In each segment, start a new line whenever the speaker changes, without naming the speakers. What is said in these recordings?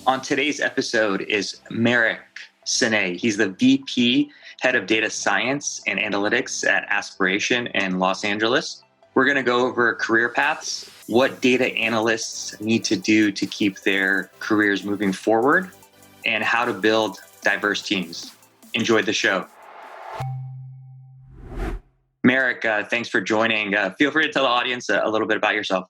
On today's episode is Marick Sinay. He's the VP, Head of Data Science and Analytics at Aspiration in Los Angeles. We're going to go over career paths, what data analysts need to do to keep their careers moving forward, and how to build diverse teams. Enjoy the show. Marick, thanks for joining. Feel free to tell the audience a little bit about yourself.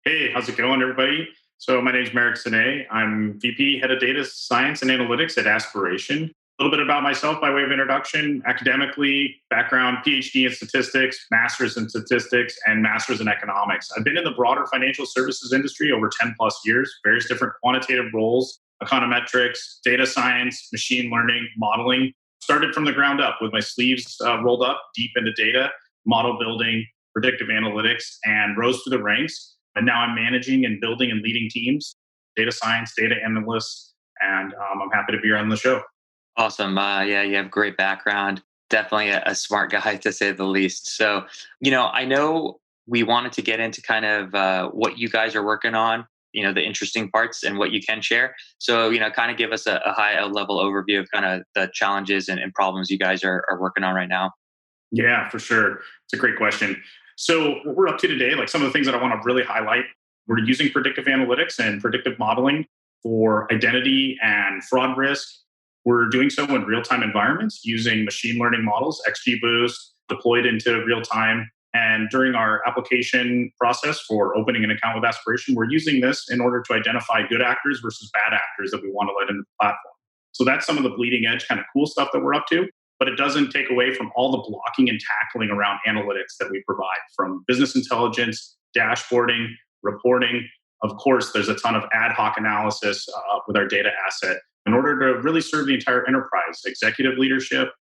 Hey, how's it going, everybody? So my name is Marick S. I'm VP, Head of Data Science and Analytics at Aspiration. A little bit about myself by way of introduction. Academically, background, Ph.D. in statistics, master's in statistics, and master's in economics. I've been in the broader financial services industry over 10 plus years, various different quantitative roles, econometrics, data science, machine learning, modeling. Started from the ground up with my sleeves rolled up deep into data, model building, predictive analytics, and rose through the ranks. And now I'm managing and building and leading teams, data science, data analysts, and I'm happy to be here on the show.
Awesome. Yeah, you have great background. Definitely a smart guy to say the least. So, I know we wanted to get into kind of what you guys are working on, the interesting parts and what you can share. So, kind of give us a high level overview of kind of the challenges and problems you guys are working on right now.
Yeah, for sure. It's a great question. So what we're up to today, like some of the things that I want to really highlight, we're using predictive analytics and predictive modeling for identity and fraud risk. We're doing so in real-time environments using machine learning models, XGBoost, deployed into real time. And during our application process for opening an account with Aspiration, we're using this in order to identify good actors versus bad actors that we want to let into the platform. So that's some of the bleeding edge kind of cool stuff that we're up to. But it doesn't take away from all the blocking and tackling around analytics that we provide, from business intelligence, dashboarding, reporting. Of course, there's a ton of ad hoc analysis with our data asset in order to really serve the entire enterprise, executive leadership,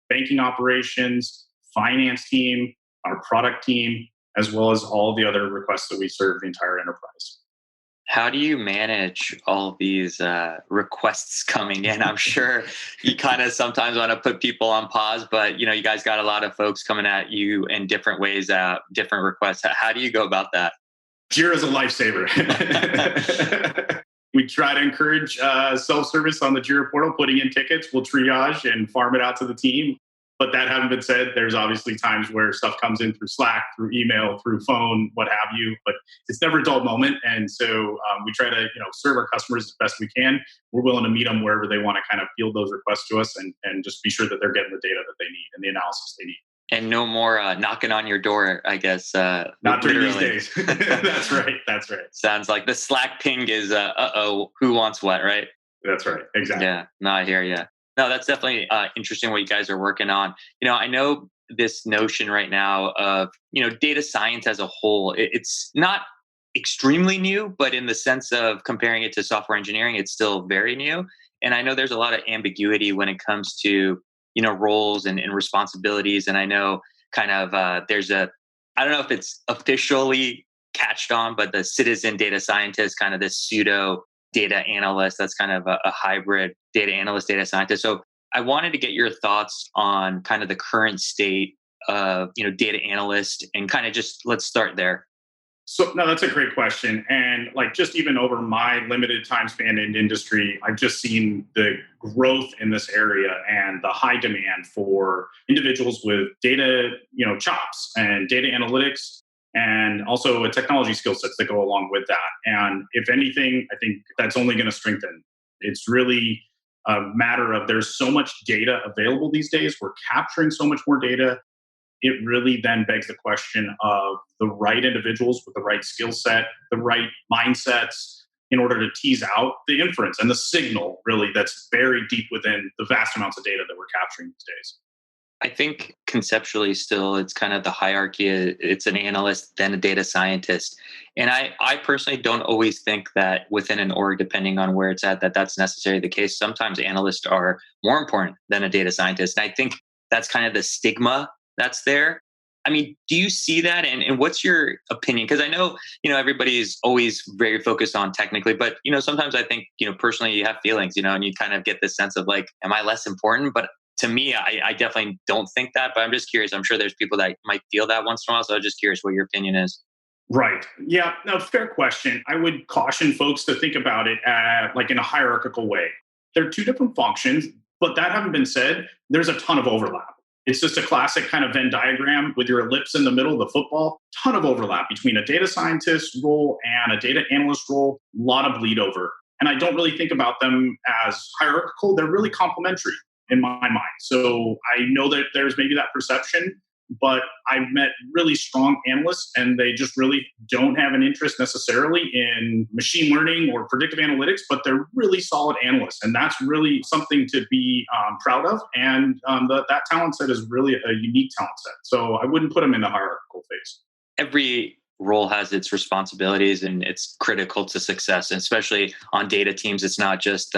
banking operations, finance team, our product team, as well as all the other requests that we serve the entire enterprise.
How do you manage all these requests coming in? I'm sure you kind of sometimes want to put people on pause, but you guys got a lot of folks coming at you in different ways, different requests. How do you go about that?
Jira is a lifesaver. We try to encourage self-service on the Jira portal, putting in tickets. We'll triage and farm it out to the team. But that having been said, there's obviously times where stuff comes in through Slack, through email, through phone, what have you. But it's never a dull moment. And so we try to serve our customers as best we can. We're willing to meet them wherever they want to kind of field those requests to us and just be sure that they're getting the data that they need and the analysis they need.
And no more knocking on your door, I guess.
Not during these days. That's right. That's right.
Sounds like the Slack ping is, who wants what, right?
That's right. Exactly.
Yeah, no, I hear you. No, that's definitely interesting what you guys are working on. I know this notion right now of, data science as a whole, it's not extremely new, but in the sense of comparing it to software engineering, it's still very new. And I know there's a lot of ambiguity when it comes to, roles and responsibilities. And I know kind of I don't know if it's officially catched on, but the citizen data scientist, kind of this pseudo data analyst, that's kind of a hybrid data analyst, data scientist. So I wanted to get your thoughts on kind of the current state of, data analyst and kind of just let's start there.
So no, that's a great question. And like just even over my limited time span in industry, I've just seen the growth in this area and the high demand for individuals with data, chops and data analytics and also a technology skill sets that go along with that. And if anything, I think that's only going to strengthen. It's really a matter of there's so much data available these days. We're capturing so much more data. It really then begs the question of the right individuals with the right skill set, the right mindsets in order to tease out the inference and the signal really that's buried deep within the vast amounts of data that we're capturing these days.
I think conceptually still it's kind of the hierarchy. It's an analyst, then a data scientist. And I personally don't always think that within an org, depending on where it's at, that's necessarily the case. Sometimes analysts are more important than a data scientist. And I think that's kind of the stigma that's there. I mean, do you see that? And what's your opinion? Because I know, everybody's always very focused on technically, but, sometimes I think, personally you have feelings, and you kind of get this sense of like, am I less important? But to me, I definitely don't think that, but I'm just curious. I'm sure there's people that might feel that once in a while. So I'm just curious what your opinion is.
Right. Yeah. No, fair question. I would caution folks to think about it like in a hierarchical way. They're two different functions, but that having been said, there's a ton of overlap. It's just a classic kind of Venn diagram with your ellipse in the middle of the football. Ton of overlap between a data scientist role and a data analyst role. A lot of bleed over. And I don't really think about them as hierarchical. They're really complementary in my mind. So I know that there's maybe that perception, but I've met really strong analysts and they just really don't have an interest necessarily in machine learning or predictive analytics, but they're really solid analysts. And that's really something to be proud of. And that talent set is really a unique talent set. So I wouldn't put them in the hierarchical phase.
Every role has its responsibilities and it's critical to success, and especially on data teams. It's not just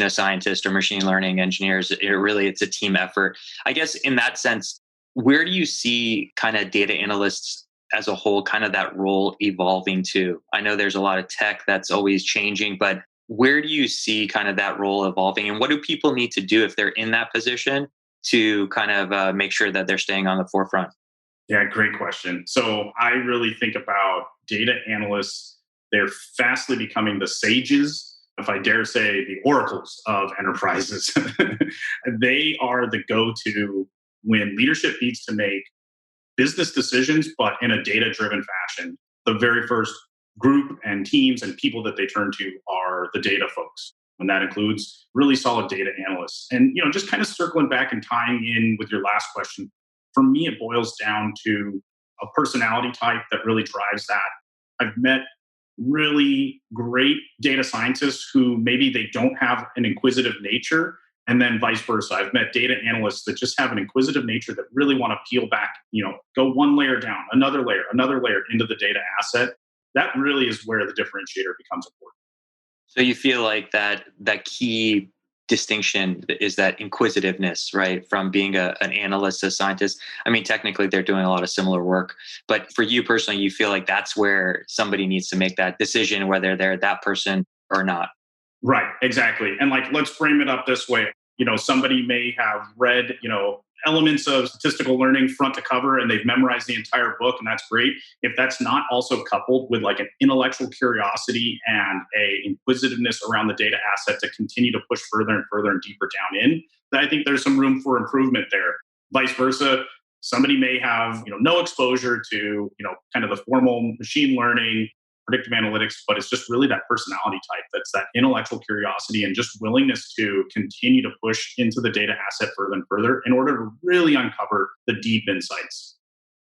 scientists or machine learning engineers. It's a team effort. I guess in that sense, where do you see kind of data analysts as a whole, kind of that role evolving to? I know there's a lot of tech that's always changing, but where do you see kind of that role evolving, and what do people need to do if they're in that position to kind of make sure that they're staying on the forefront?
Yeah, great question. So I really think about data analysts. They're fastly becoming the sages, if I dare say, the oracles of enterprises. They are the go to when leadership needs to make business decisions, but in a data driven fashion. The very first group and teams and people that they turn to are the data folks. And that includes really solid data analysts. And just kind of circling back and tying in with your last question, for me, it boils down to a personality type that really drives that. I've met really great data scientists who maybe they don't have an inquisitive nature, and then vice versa. I've met data analysts that just have an inquisitive nature that really want to peel back, go one layer down, another layer into the data asset. That really is where the differentiator becomes important.
So you feel like that key distinction is that inquisitiveness, right? From being an analyst, a scientist. I mean, technically they're doing a lot of similar work, but for you personally, you feel like that's where somebody needs to make that decision, whether they're that person or not.
Right, exactly. And like, let's frame it up this way. Somebody may have read, elements of statistical learning front to cover and they've memorized the entire book, and that's great. If that's not also coupled with like an intellectual curiosity and a inquisitiveness around the data asset to continue to push further and further and deeper down in, then I think there's some room for improvement there. Vice versa, somebody may have, no exposure to, kind of the formal machine learning, predictive analytics, but it's just really that personality type that's that intellectual curiosity and just willingness to continue to push into the data asset further and further in order to really uncover the deep insights.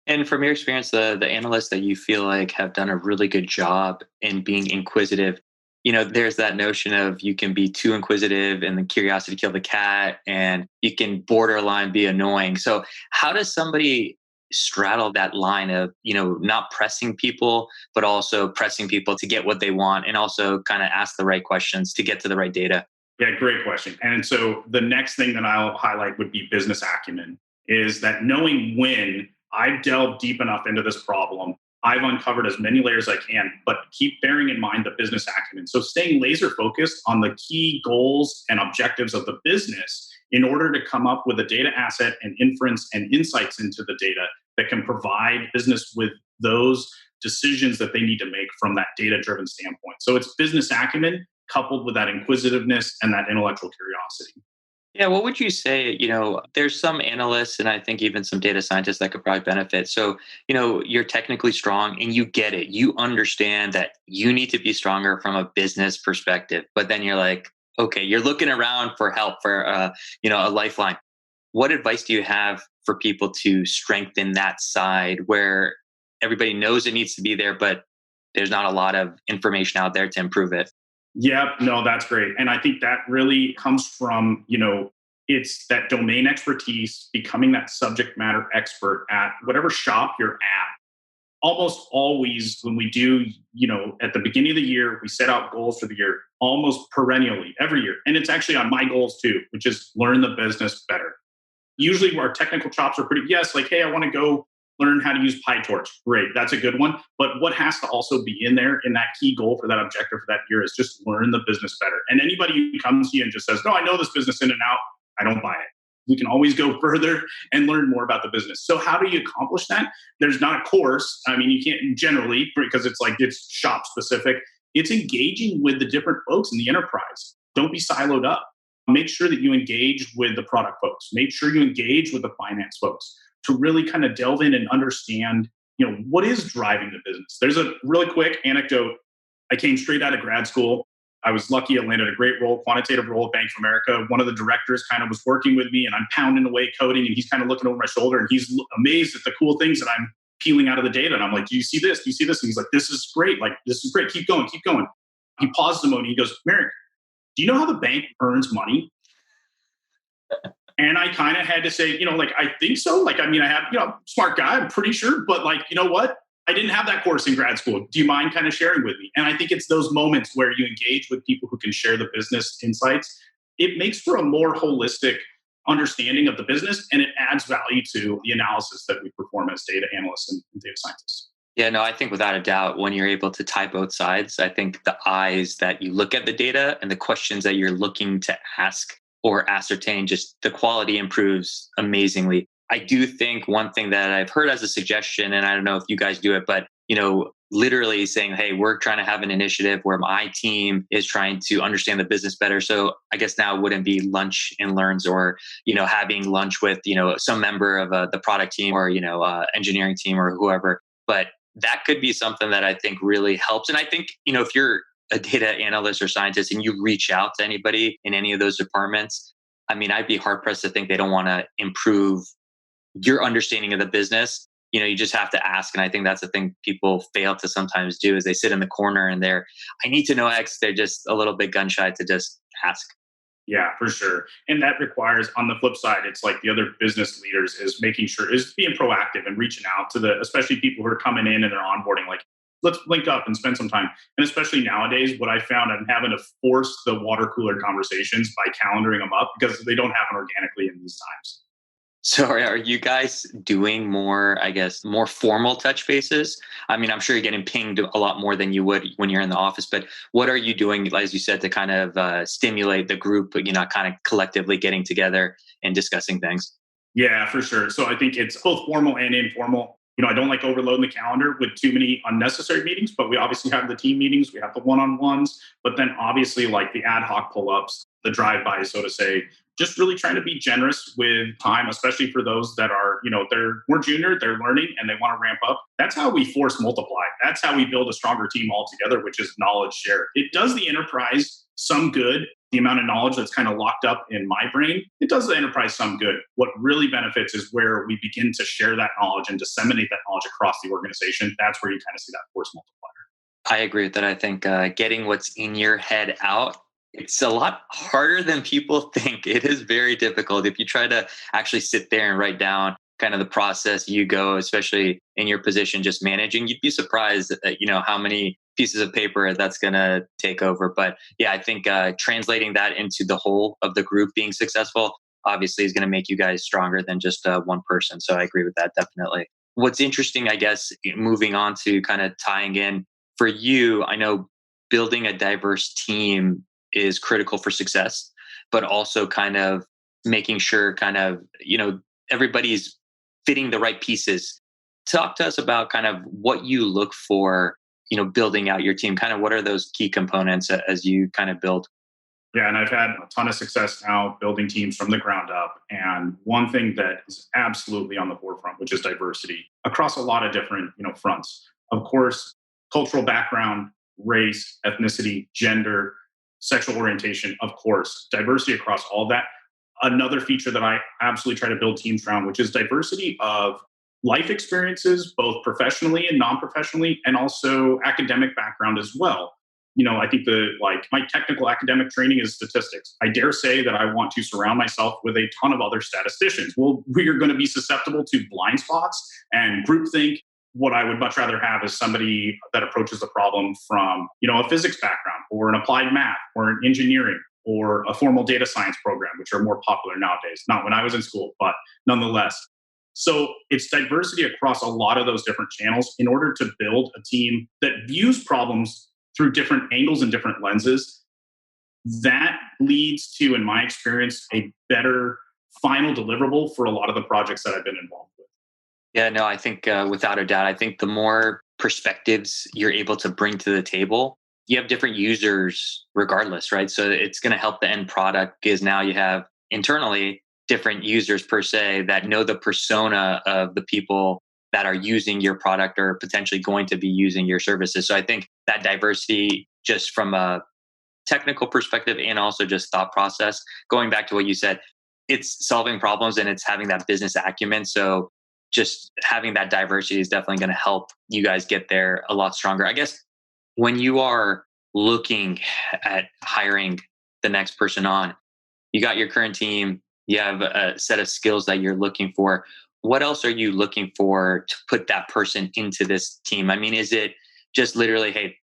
And from your experience, the analysts that you feel like have done a really good job in being inquisitive, there's that notion of you can be too inquisitive and the curiosity kill the cat, and you can borderline be annoying. So how does somebody straddle that line of, not pressing people, but also pressing people to get what they want, and also kind of ask the right questions to get to the right data?
Yeah, great question. And so the next thing that I'll highlight would be business acumen, is that knowing when I've delved deep enough into this problem, I've uncovered as many layers as I can, but keep bearing in mind the business acumen. So staying laser focused on the key goals and objectives of the business in order to come up with a data asset and inference and insights into the data that can provide business with those decisions that they need to make from that data driven standpoint. So it's business acumen coupled with that inquisitiveness and that intellectual curiosity.
Yeah, what would you say? There's some analysts and I think even some data scientists that could probably benefit. So, you're technically strong and you get it. You understand that you need to be stronger from a business perspective. But then you're like, okay, you're looking around for help, for a lifeline. What advice do you have for people to strengthen that side where everybody knows it needs to be there, but there's not a lot of information out there to improve it?
Yep, no, that's great. And I think that really comes from, it's that domain expertise, becoming that subject matter expert at whatever shop you're at. Almost always, when we do, at the beginning of the year, we set out goals for the year almost perennially every year. And it's actually on my goals too, which is learn the business better. Usually our technical chops are pretty, yes, like, hey, I want to go learn how to use PyTorch. Great, that's a good one. But what has to also be in there in that key goal for that objective for that year is just learn the business better. And anybody who comes to you and just says, no, I know this business in and out, I don't buy it. We can always go further and learn more about the business. So how do you accomplish that? There's not a course. I mean, you can't generally, because it's shop specific. It's engaging with the different folks in the enterprise. Don't be siloed up. Make sure that you engage with the product folks. Make sure you engage with the finance folks to really kind of delve in and understand, what is driving the business. There's a really quick anecdote. I came straight out of grad school. I was lucky. I landed a great role, quantitative role at Bank of America. One of the directors kind of was working with me, and I'm pounding away coding, and he's kind of looking over my shoulder, and he's amazed at the cool things that I'm peeling out of the data. And I'm like, do you see this? Do you see this? And he's like, this is great. Like, this is great. Keep going, keep going. He paused a moment. He goes, Marick, do you know how the bank earns money? And I kind of had to say, I think so. I have, smart guy, I'm pretty sure. But you know what? I didn't have that course in grad school. Do you mind kind of sharing with me? And I think it's those moments where you engage with people who can share the business insights. It makes for a more holistic understanding of the business, and it adds value to the analysis that we perform as data analysts and data scientists.
Yeah, no, I think without a doubt, when you're able to tie both sides, I think the eyes that you look at the data and the questions that you're looking to ask or ascertain, just the quality improves amazingly. I do think one thing that I've heard as a suggestion, and I don't know if you guys do it, but literally saying, hey, we're trying to have an initiative where my team is trying to understand the business better. So I guess now it wouldn't be lunch and learns or, having lunch with, some member of the product team or, engineering team or whoever. But that could be something that I think really helps. And I think, if you're a data analyst or scientist and you reach out to anybody in any of those departments, I mean, I'd be hard pressed to think they don't want to improve your understanding of the business. You just have to ask. And I think that's the thing people fail to sometimes do is they sit in the corner and I need to know X. They're just a little bit gun shy to just ask.
Yeah, for sure. And that requires, on the flip side, it's like the other business leaders is being proactive and reaching out to especially people who are coming in and they're onboarding, let's link up and spend some time. And especially nowadays, what I found, I'm having to force the water cooler conversations by calendaring them up because they don't happen organically in these times.
So are you guys doing more, I guess, more formal touch bases? I mean, I'm sure you're getting pinged a lot more than you would when you're in the office, but what are you doing, as you said, to kind of stimulate the group, kind of collectively getting together and discussing things?
Yeah, for sure. So I think it's both formal and informal. I don't like overloading the calendar with too many unnecessary meetings, but we obviously have the team meetings, we have the one-on-ones, but then obviously the ad hoc pull-ups, the drive-bys, so to say, just really trying to be generous with time, especially for those that are, they're more junior, they're learning and they want to ramp up. That's how we force multiply. That's how we build a stronger team altogether, which is knowledge shared. It does the enterprise some good. The amount of knowledge that's kind of locked up in my brain, it does the enterprise some good. What really benefits is where we begin to share that knowledge and disseminate that knowledge across the organization. That's where you kind of see that force multiplier.
I agree with that. I think getting what's in your head out, it's a lot harder than people think. It is very difficult. If you try to actually sit there and write down kind of the process you go, especially in your position, just managing, you'd be surprised at, how many pieces of paper that's going to take over. But yeah, I think translating that into the whole of the group being successful, obviously is going to make you guys stronger than just one person. So I agree with that. Definitely. What's interesting, I guess, moving on to kind of tying in for you, I know building a diverse team is critical for success, but also kind of making sure everybody's fitting the right pieces. Talk to us about kind of what you look for, building out your team. Kind of what are those key components as you kind of build?
Yeah, and I've had a ton of success now building teams from the ground up. And one thing that is absolutely on the forefront, which is diversity across a lot of different, fronts. Of course, cultural background, race, ethnicity, gender, sexual orientation, of course, diversity across all that. Another feature that I absolutely try to build teams around, which is diversity of life experiences, both professionally and non-professionally, and also academic background as well. I think my technical academic training is statistics. I dare say that I want to surround myself with a ton of other statisticians. Well, we are going to be susceptible to blind spots and groupthink. What I would much rather have is somebody that approaches the problem from, a physics background or an applied math or an engineering or a formal data science program, which are more popular nowadays. Not when I was in school, but nonetheless. So it's diversity across a lot of those different channels in order to build a team that views problems through different angles and different lenses. That leads to, in my experience, a better final deliverable for a lot of the projects that I've been involved with.
Yeah, no, I think without a doubt, I think the more perspectives you're able to bring to the table, you have different users regardless, right? So it's going to help the end product because now you have internally different users per se that know the persona of the people that are using your product or potentially going to be using your services. So I think that diversity, just from a technical perspective and also just thought process, going back to what you said, it's solving problems and it's having that business acumen. So just having that diversity is definitely going to help you guys get there a lot stronger. I guess when you are looking at hiring the next person on, you got your current team, you have a set of skills that you're looking for. What else are you looking for to put that person into this team? I mean, is it just literally, hey,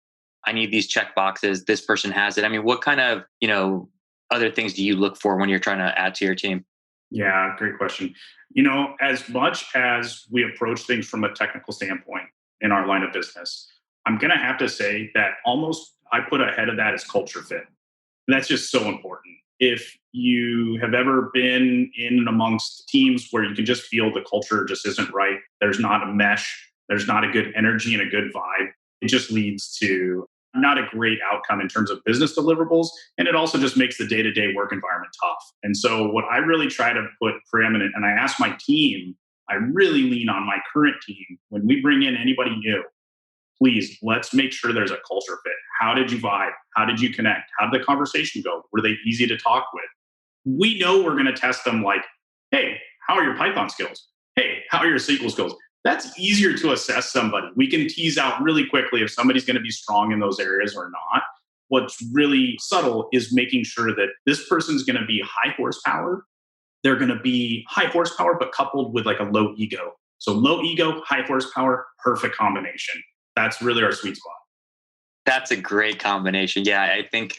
I need these check boxes, this person has it? I mean, what kind of, other things do you look for when you're trying to add to your team?
Yeah, great question. As much as we approach things from a technical standpoint in our line of business, I'm going to have to say that almost I put ahead of that is culture fit. And that's just so important. If you have ever been in and amongst teams where you can just feel the culture just isn't right, there's not a mesh, there's not a good energy and a good vibe, it just leads to not a great outcome in terms of business deliverables. And it also just makes the day to day work environment tough. And so, what I really try to put preeminent, and I ask my team, I really lean on my current team when we bring in anybody new, please let's make sure there's a culture fit. How did you vibe? How did you connect? How did the conversation go? Were they easy to talk with? We know we're going to test them like, hey, how are your Python skills? Hey, how are your SQL skills? That's easier to assess somebody. We can tease out really quickly if somebody's going to be strong in those areas or not. What's really subtle is making sure that this person's going to be high horsepower. They're going to be high horsepower, but coupled with like a low ego. So low ego, high horsepower, perfect combination. That's really our sweet spot.
That's a great combination. Yeah, I think,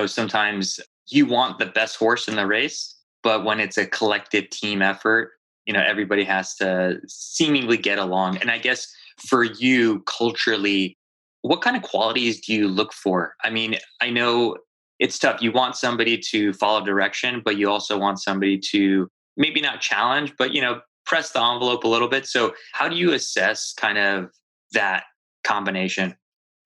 sometimes you want the best horse in the race, but when it's a collective team effort, everybody has to seemingly get along. And I guess for you culturally, what kind of qualities do you look for? I mean, I know it's tough. You want somebody to follow direction, but you also want somebody to maybe not challenge, but, press the envelope a little bit. So how do you assess kind of that combination?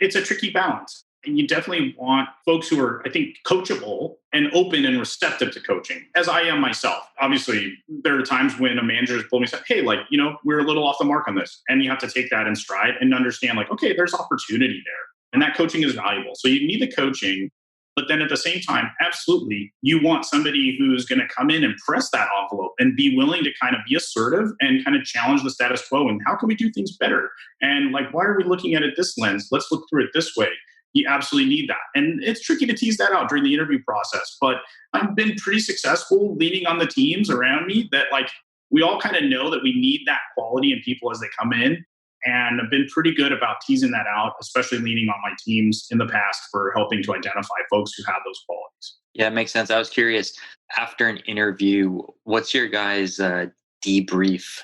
It's a tricky balance. And you definitely want folks who are, I think, coachable and open and receptive to coaching, as I am myself. Obviously, there are times when a manager has pulled me and said, hey, we're a little off the mark on this. And you have to take that in stride and understand, okay, there's opportunity there. And that coaching is valuable. So you need the coaching. But then at the same time, absolutely, you want somebody who's going to come in and press that envelope and be willing to kind of be assertive and kind of challenge the status quo. And how can we do things better? And why are we looking at it this lens? Let's look through it this way. You absolutely need that. And it's tricky to tease that out during the interview process. But I've been pretty successful leaning on the teams around me that we all kind of know that we need that quality in people as they come in. And I've been pretty good about teasing that out, especially leaning on my teams in the past for helping to identify folks who have those qualities.
Yeah, it makes sense. I was curious, after an interview, what's your guys' debrief?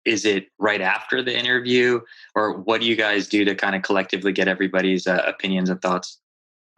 Is it right after the interview, or what do you guys do to kind of collectively get everybody's opinions and thoughts?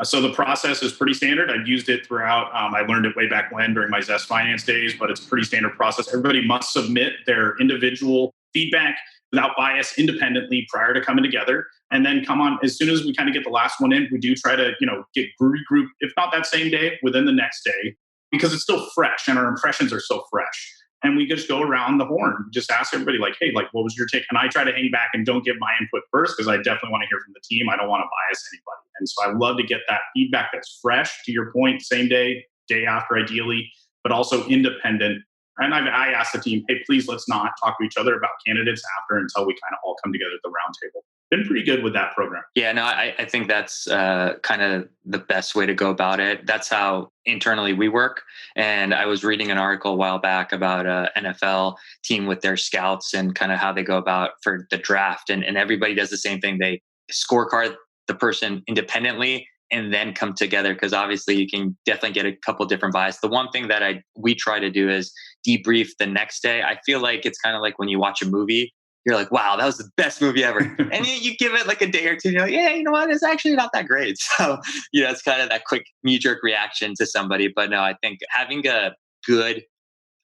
So the process is pretty standard. I've used it throughout. I learned it way back when during my Zest Finance days, but it's a pretty standard process. Everybody must submit their individual feedback without bias independently prior to coming together, and then come on as soon as we kind of get the last one in. We do try to get regroup, if not that same day, within the next day, because it's still fresh and our impressions are so fresh. And we just go around the horn, just ask everybody hey, what was your take? And I try to hang back and don't give my input first because I definitely want to hear from the team. I don't want to bias anybody. And so I love to get that feedback that's fresh, to your point, same day, day after ideally, but also independent. And I asked the team, hey, please let's not talk to each other about candidates after until we kind of all come together at the round table. Been pretty good with that program.
Yeah, no, I think that's kind of the best way to go about it. That's how internally we work. And I was reading an article a while back about a NFL team with their scouts and kind of how they go about for the draft. And everybody does the same thing. They scorecard the person independently and then come together, because obviously you can definitely get a couple different bias. The one thing that we try to do is debrief the next day. I feel like it's kind of like when you watch a movie, you're like, wow, that was the best movie ever. And you give it a day or two, and you're like, yeah, you know what? It's actually not that great. So, it's kind of that quick knee jerk reaction to somebody. But no, I think having a good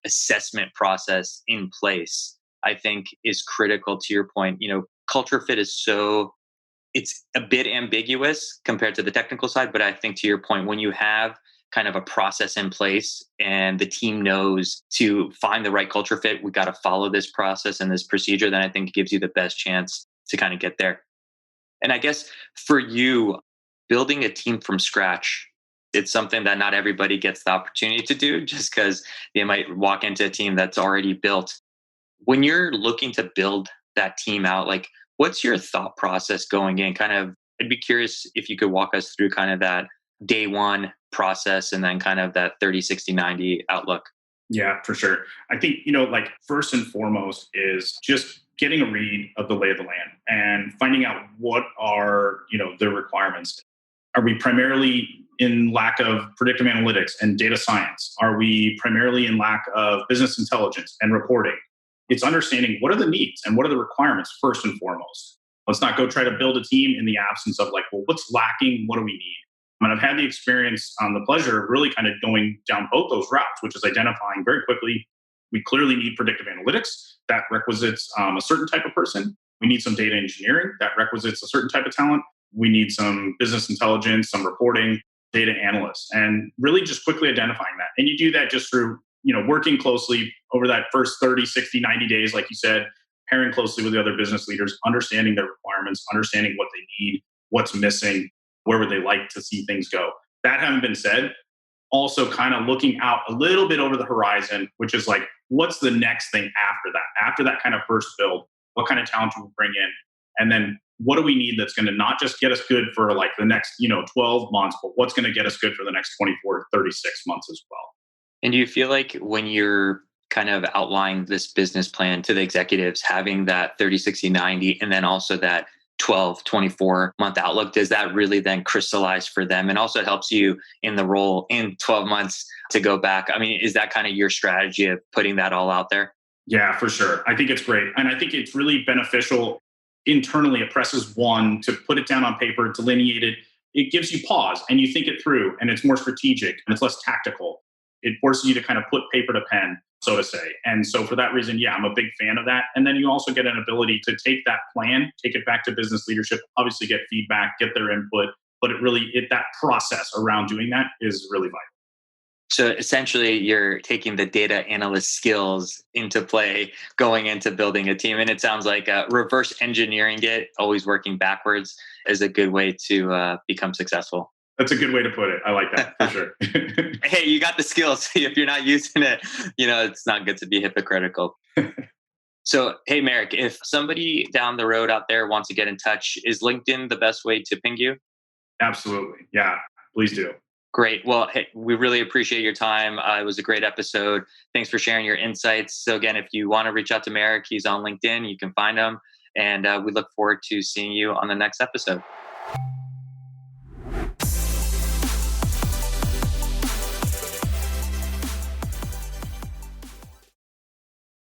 assessment process in place, I think is critical to your point. Culture fit is it's a bit ambiguous compared to the technical side, but I think to your point, when you have kind of a process in place and the team knows to find the right culture fit, we got to follow this process and this procedure, then I think it gives you the best chance to kind of get there. And I guess for you, building a team from scratch, it's something that not everybody gets the opportunity to do just because they might walk into a team that's already built. When you're looking to build that team out, like what's your thought process going in? Kind of, I'd be curious if you could walk us through kind of that day one process and then kind of that 30, 60, 90 outlook.
Yeah, for sure. I think, like first and foremost is just getting a read of the lay of the land and finding out what are, the requirements. Are we primarily in lack of predictive analytics and data science? Are we primarily in lack of business intelligence and reporting? It's understanding what are the needs and what are the requirements first and foremost. Let's not go try to build a team in the absence of like, well, what's lacking? What do we need? And I've had the experience, the pleasure of really kind of going down both those routes, which is identifying very quickly, we clearly need predictive analytics. That requisites a certain type of person. We need some data engineering. That requisites a certain type of talent. We need some business intelligence, some reporting, data analysts, and really just quickly identifying that. And you do that just through, working closely over that first 30, 60, 90 days, like you said, pairing closely with the other business leaders, understanding their requirements, understanding what they need, what's missing, where would they like to see things go. That having been said, also kind of looking out a little bit over the horizon, which is like, what's the next thing after that? After that kind of first build, what kind of talent do we bring in? And then what do we need that's going to not just get us good for like the next, 12 months, but what's going to get us good for the next 24 to 36 months as well.
And do you feel like when you're kind of outlining this business plan to the executives, having that 30, 60, 90, and then also that 12, 24-month outlook, does that really then crystallize for them? And also it helps you in the role in 12 months to go back. I mean, is that kind of your strategy of putting that all out there?
Yeah, for sure. I think it's great. And I think it's really beneficial internally. It presses one to put it down on paper, delineate it. It gives you pause and you think it through and it's more strategic and it's less tactical. It forces you to kind of put paper to pen, so to say. And so for that reason, yeah, I'm a big fan of that. And then you also get an ability to take that plan, take it back to business leadership, obviously get feedback, get their input, but that process around doing that is really vital.
So essentially, you're taking the data analyst skills into play going into building a team. And it sounds like reverse engineering it, always working backwards, is a good way to become successful.
That's a good way to put it. I like that for sure.
Hey, you got the skills. If you're not using it, it's not good to be hypocritical. So, hey, Marick, if somebody down the road out there wants to get in touch, is LinkedIn the best way to ping you?
Absolutely. Yeah, please do.
Great. Well, hey, we really appreciate your time. It was a great episode. Thanks for sharing your insights. So again, if you want to reach out to Marick, he's on LinkedIn. You can find him. And we look forward to seeing you on the next episode.